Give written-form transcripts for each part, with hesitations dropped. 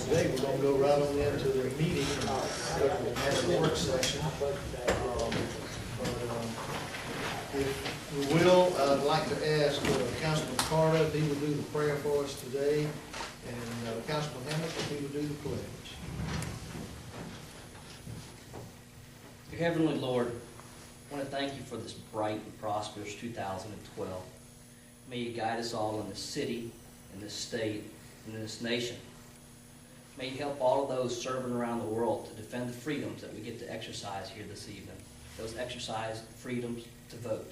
Today, we're gonna go right on into the meeting, and the work session. If we will, I'd like to ask Councilman Carter if he will do the prayer for us today, and Councilman Hammond if he will do the pledge. Dear Heavenly Lord, I want to thank you for this bright and prosperous 2012. May you guide us all in this city, in this state, and in this nation. May you help all of those serving around the world to defend the freedoms that we get to exercise here this evening. Those exercise freedoms to vote.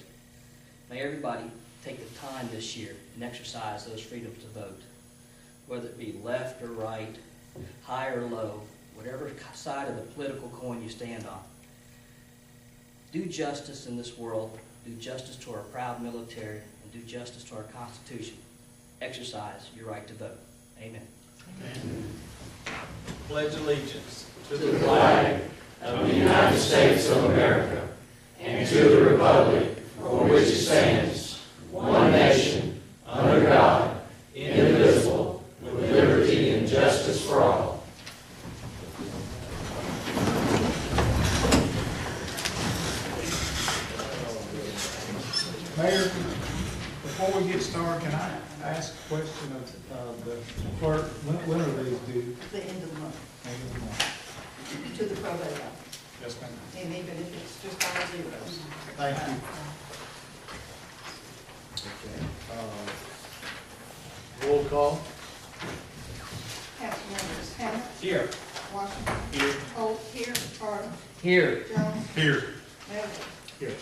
May everybody take the time this year and exercise those freedoms to vote. Whether it be left or right, high or low, whatever side of the political coin you stand on. Do justice in this world, do justice to our proud military, and do justice to our Constitution. Exercise your right to vote. Amen. Amen. Pledge allegiance to the flag of the United States of America and to the republic for which it stands, one nation, under God, indivisible, with liberty and justice for all. Mayor, before we get started, can I ask a question of the clerk? When are these due? The end of the month, End of the month. to the probate office, Yes, ma'am. and even if it's just all zeros. Thank you. Okay. Roll call. Councilmembers Hammond, here. Washington, Here. Holt, here, Carter, Here. Jones, Here. Melvin. Here.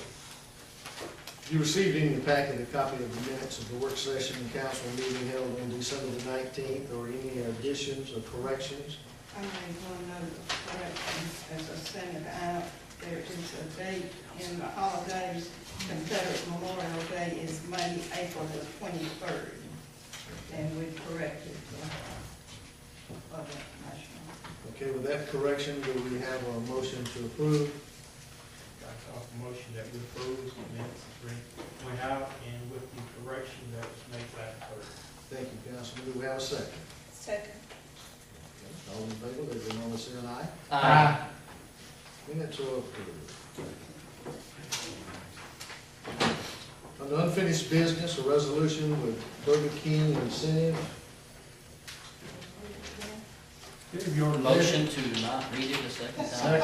You received in your packet a copy of the minutes of the work session and council meeting held on December the 19th, or any additions or corrections? I made one note of correction as I sent it out. There is a date in the holidays. Confederate Memorial Day is Monday, April the 23rd. And we corrected the other national. Okay, with that correction, do we have a motion to approve? I offer a motion that we approve the minutes went out and with the correction that was made last Thursday. Thank you, Councilman. Do we have a second? Second. Okay, all in favor, let it know by saying aye. Aye. Minutes are approved. Under unfinished business, a resolution with Burger King incentive. Give your Motion to not read it a second time.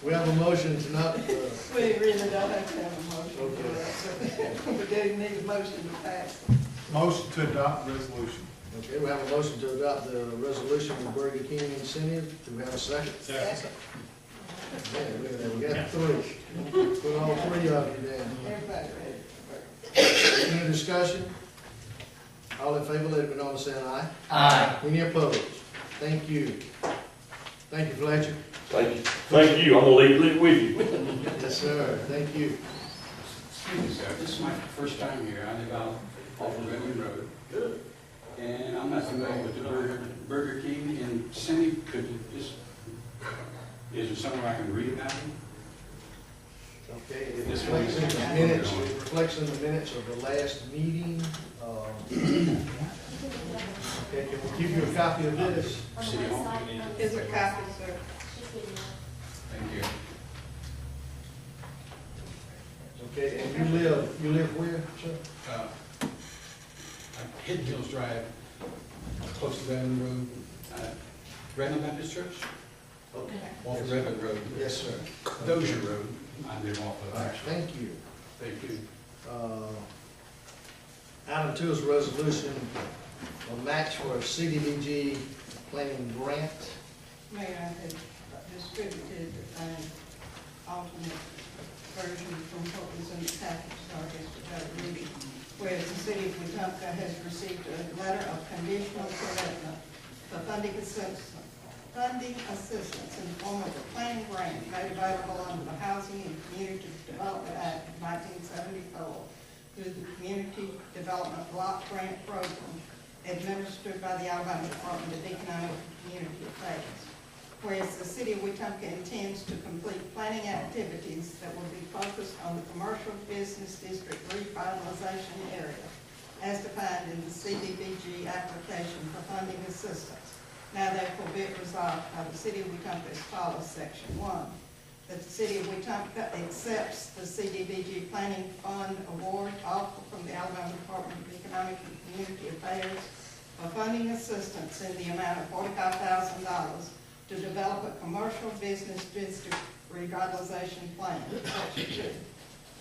We have a motion to not, We really don't have to have a motion for that. We do need a motion to pass. motion to adopt resolution. okay, we have a motion to adopt the resolution with Burger King incentive. Do we have a second? Second. Yeah, look at that, we got three. Put all three of you down. Everybody ready? Any discussion? All in favor, let it be known by saying aye. Aye. Any opposed? Thank you. Thank you, Fletcher. Thank you. Thank you. I'm gonna leave it with you. Yes, sir. Thank you. Excuse me, sir, this is my first time here. I live out off of Redwood Road. Good. And I'm not familiar with the Burger King in Cindy. Could you just, is there somewhere I can read about it? Okay, it reflects in the minutes, of the last meeting. Okay, can we give you a copy of this? City Hall? Is there copies, sir? Thank you. Okay, and you live where, sir? Hidden Hills Drive, close to Redwood Road. Redwood Baptist Church? Okay. Off of Redwood Road. Yes, sir. Dozier Road. I live off of All right, actually. thank you. Thank you. Item 2 is a resolution, a match for a CDBG planning grant. Mayor, I had distributed an alternate version from what was in the package, so I guess we got to read it. Whereas the city of Wetumpka has received a letter of conditional commitment for funding assistance in the form of a planning grant made available under the Housing and Community Development Act of 1974 through the Community Development Block Grant Program administered by the Alabama Department of Economic and Community Affairs. Whereas the city of Wetumpka intends to complete planning activities that will be focused on the commercial business district revitalization area as defined in the CDBG application for funding assistance. Now therefore be it resolved by the City of Wetumpka as follows. Section 1, that the City of Wetumpka accepts the CDBG Planning Fund award offer from the Alabama Department of Economic and Community Affairs for funding assistance in the amount of $45,000 to develop a commercial business district revitalization plan. Section 2,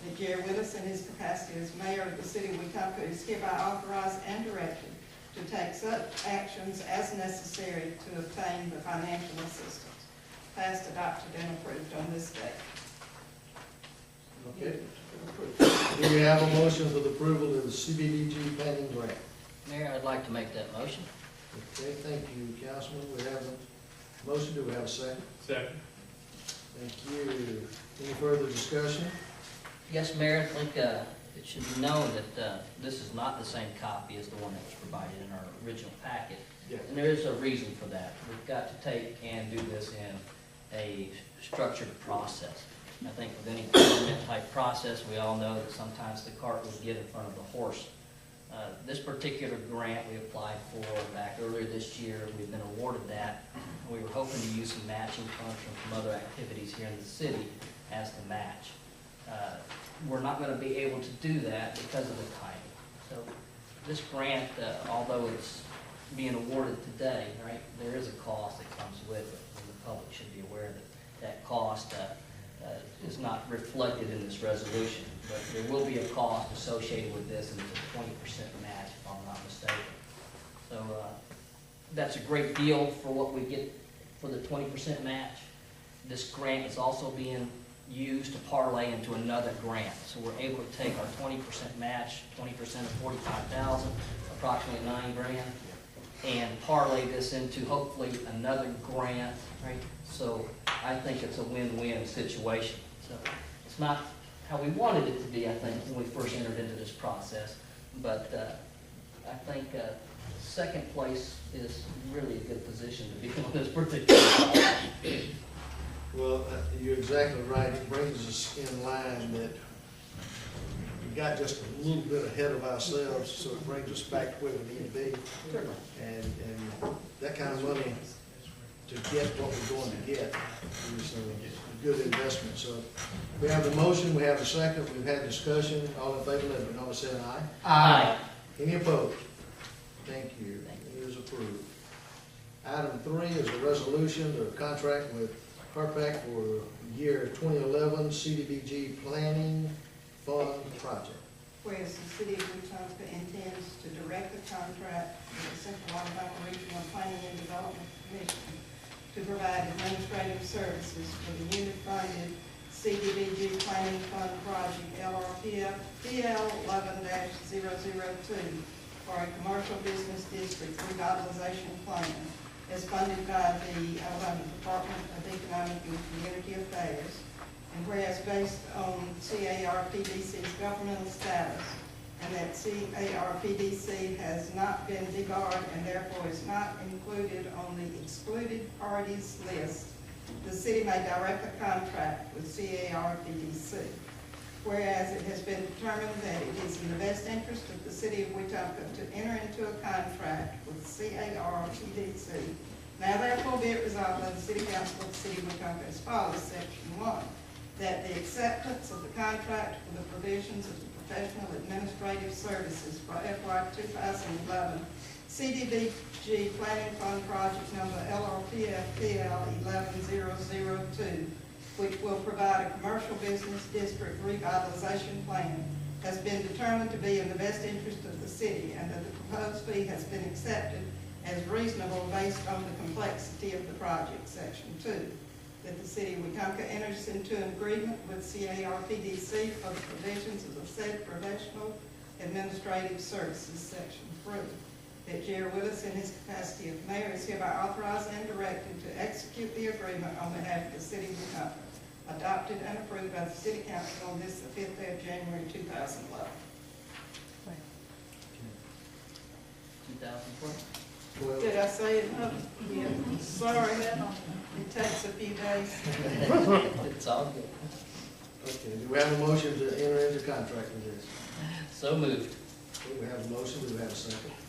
that Jerry Willis, in his capacity as mayor of the City of Wetumpka, is hereby authorized and directed to take such actions as necessary to obtain the financial assistance. Passed, adopted, and approved on this day. Okay. Do we have a motion for the approval of the CDBG planning grant? Mayor, I'd like to make that motion. Okay, thank you, Councilman. We have a motion. Do we have a second? Second. Thank you. Any further discussion? Yes, Mayor, I think it should be known that this is not the same copy as the one that was provided in our original packet. Yeah. And there is a reason for that. We've got to take and do this in a structured process. I think with any government type process, we all know that sometimes the cart will get in front of the horse. This particular grant we applied for back earlier this year, we've been awarded that. We were hoping to use some matching funds from other activities here in the city as the match. We're not going to be able to do that because of the timing. So this grant, although it's being awarded today, right, there is a cost that comes with it, and the public should be aware that that cost is not reflected in this resolution, but there will be a cost associated with this, and it's a 20% match, if I'm not mistaken. So that's a great deal for what we get for the 20% match. This grant is also being used to parlay into another grant. So we're able to take our 20% match, 20% of 45,000, approximately $9 grand, and parlay this into hopefully another grant, right? So I think it's a win-win situation. So it's not how we wanted it to be, I think, when we first entered into this process, but I think second place is really a good position to be on this particular project. Well, you're exactly right. It brings us in line that we got just a little bit ahead of ourselves, so it brings us back to where we need to be. And that kind of money to get what we're going to get is a good investment. So we have the motion, we have the second, we've had discussion. All in favor, let it be known by saying aye. Aye. Any opposed? Thank you. It is approved. Item 3 is a resolution to contract with Carpac for year 2011 CDBG Planning Fund Project. Whereas the City of Wetumpka intends to direct the contract with the Central Alabama Regional Planning and Development Commission to provide administrative services for the unit-funded CDBG Planning Fund Project LRPF PL 11-002 for a commercial business district revitalization plan as funded by the Alabama Department of Economic and Community Affairs. And whereas based on CARPDC's governmental status, and that CARPDC has not been debarred and therefore is not included on the excluded parties list, the city may direct a contract with CARPDC. Whereas it has been determined that it is in the best interest of the City of Wetumpka to enter into a contract with CARPDC. Now therefore be it resolved by the City Council of the City of Wetumpka as follows. Section 1, that the acceptance of the contract for the provisions of the professional administrative services for FY 2011 CDBG Planning Fund Project number LRPF PL 11002, which will provide a commercial business district revitalization plan, has been determined to be in the best interest of the city, and that the proposed fee has been accepted as reasonable based on the complexity of the project. Section 2, that the City of Wetumpka enters into an agreement with CARPDC for the provisions of the said professional administrative services. Section 3, that Jerry Willis, in his capacity of mayor, is hereby authorized and directed to execute the agreement on behalf of the City of Wetumpka, adopted and approved by the City Council on this, the 5th day of January 2011. 2012. Well, Did I say enough? Yeah, sorry, it takes a few days. It's all good. okay, do we have a motion to enter into contract with this? So moved. We have a motion, we have a second.